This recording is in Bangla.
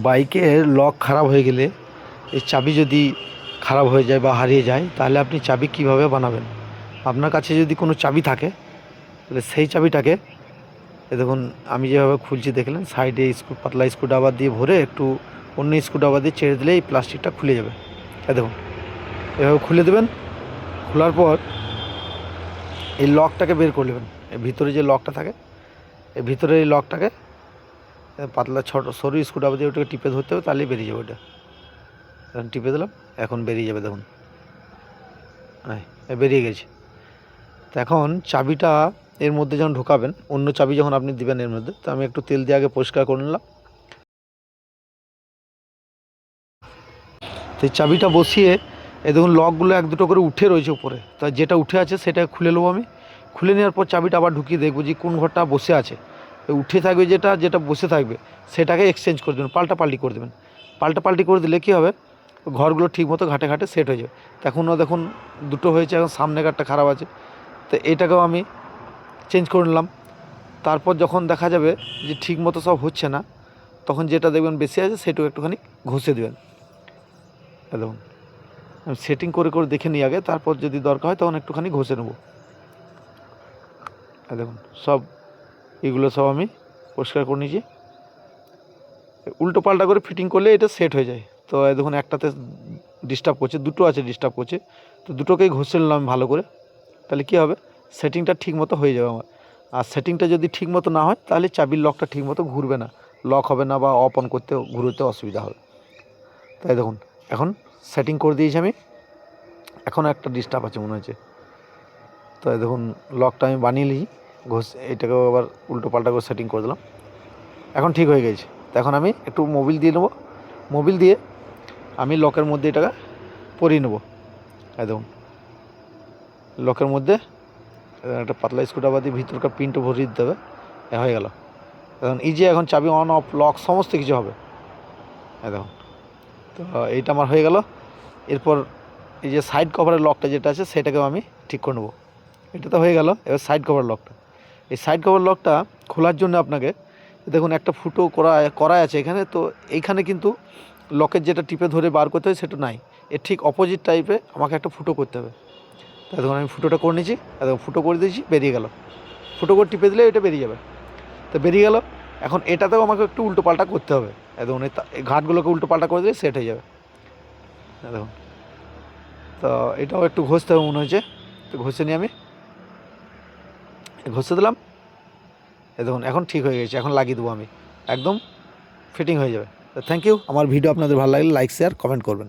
বাইকের লক খারাপ হয়ে গেলে এই চাবি যদি খারাপ হয়ে যায় বা হারিয়ে যায় তাহলে আপনি চাবি কিভাবে বানাবেন। আপনার কাছে যদি কোনো চাবি থাকে তাহলে সেই চাবিটাকে দেখুন আমি যেভাবে খুলছি দেখলেন, সাইডে পাতলা স্ক্রুড্রাইভার দিয়ে ভরে একটু অন্য স্ক্রুড্রাইভার দিয়ে ছেড়ে দিলে এই প্লাস্টিকটা খুলে যাবে। দেখুন এভাবে খুলে দেবেন। খোলার পর এই লকটাকে বের করে নেবেন। এর ভিতরে যে লকটা থাকে, এই ভিতরে এই লকটাকে পাতলা ছোটো সরু স্ক্রুড্রাইভার দিয়ে ওটাকে টিপে ধরতে হবে, তাহলেই বেরিয়ে যাবে। ওটা এখন টিপে দিলাম, এখন বেরিয়ে যাবে। দেখুন বেরিয়ে গেছে। তো এখন চাবিটা এর মধ্যে যখন ঢোকাবেন, অন্য চাবি যখন আপনি দিবেন এর মধ্যে, তো আমি একটু তেল দিয়ে আগে পরিষ্কার করে নিলাম। তো এই চাবিটা বসিয়ে এই দেখুন লকগুলো এক দুটো করে উঠে রয়েছে উপরে, তা যেটা উঠে আছে সেটা খুলে নেবো আমি। খুলে নেওয়ার পর চাবিটা আবার ঢুকিয়ে দেখবো যে কোন ঘরটা বসে আছে। উঠে থাকবে যেটা বসে থাকবে সেটাকে এক্সচেঞ্জ করে দেবেন, পাল্টাপাল্টি করে দেবেন। পাল্টাপাল্টি করে দিলে কী হবে, ঘরগুলো ঠিকমতো ঘাটে ঘাটে সেট হয়ে যাবে। এখনও দেখুন দুটো হয়েছে, এখন সামনে ঘাটটা খারাপ আছে, তো এটাকেও আমি চেঞ্জ করে নিলাম। তারপর যখন দেখা যাবে যে ঠিকমতো সব হচ্ছে না, তখন যেটা দেখবেন বেশি আছে সেটাও একটুখানি ঘষে দেবেন। দেখুন আমি সেটিং করে করে দেখে নিই আগে, তারপর যদি দরকার হয় তখন একটুখানি ঘষে নেব। দেখুন সব এগুলো সব আমি পরিষ্কার করে নিয়েছি। উল্টো পাল্টা করে ফিটিং করলে এটা সেট হয়ে যায়। তো দেখুন একটাতে ডিস্টার্ব করছে, দুটো আছে ডিস্টার্ব করছে, তো দুটোকেই ঘষে নিলাম ভালো করে। তাহলে কী হবে, সেটিংটা ঠিক মতো হয়ে যাবে আমার। আর সেটিংটা যদি ঠিক মতো না হয় তাহলে চাবির লকটা ঠিক মতো ঘুরবে না, লক হবে না বা অফ অন করতে ঘুরতে অসুবিধা হবে। তাই দেখুন এখন সেটিং করে দিয়েছি আমি। এখন একটা ডিস্টার্ব আছে মনে হচ্ছে। তো দেখুন লকটা আমি বানিয়ে নিই, এটাকেও আবার উল্টো পাল্টা করে সেটিং করে দিলাম। এখন ঠিক হয়ে গেছে। তো এখন আমি একটু মোবিল দিয়ে নেবো, মোবিল দিয়ে আমি লকের মধ্যে এটাকে পরিয়ে নেবো। দেখুন লকের মধ্যে একটা পাতলা স্ক্রুড্রাইভার দিয়ে ভিতরকার পিনটা ভরিয়ে দিতে হবে। হয়ে গেল। এখন ইজি, এখন চাবি অন অফ লক সমস্ত কিছু হবে। দেখুন তো এইটা আমার হয়ে গেল। এরপর এই যে সাইড কভারের লকটা যেটা আছে সেটাকেও আমি ঠিক করে নেবো। এটা তো হয়ে গেল। এবার সাইড কভার লকটা, এই সাইড কভার লকটা খোলার জন্য আপনাকে দেখুন একটা ফুটো করা আছে এখানে। তো এইখানে কিন্তু লকের যেটা টিপে ধরে বার করতে হয় সেটা নাই, এর ঠিক অপোজিট টাইপে আমাকে একটা ফুটো করতে হবে। তাই দেখুন আমি ফুটোটা করে নিয়েছি, দেখুন ফুটো করে দিয়েছি, বেরিয়ে গেল। ফুটো করে টিপে দিলে এটা বেরিয়ে যাবে। তো বেরিয়ে গেল। এখন এটাতেও আমাকে একটু উল্টো পাল্টা করতে হবে। দেখুন এই ঘাটগুলোকে উল্টো পাল্টা করে দিলে সেট হয়ে যাবে। দেখুন তো এটাও একটু ঘষতে হবে মনে হচ্ছে, তো ঘষে নিয়ে আমি ঘষে দিলাম। দেখুন এখন ঠিক হয়ে গেছে, এখন লাগিয়ে দেবো আমি, একদম ফিটিং হয়ে যাবে। তো থ্যাংক ইউ। আমার ভিডিও আপনাদের ভালো লাগলে লাইক শেয়ার কমেন্ট করবেন।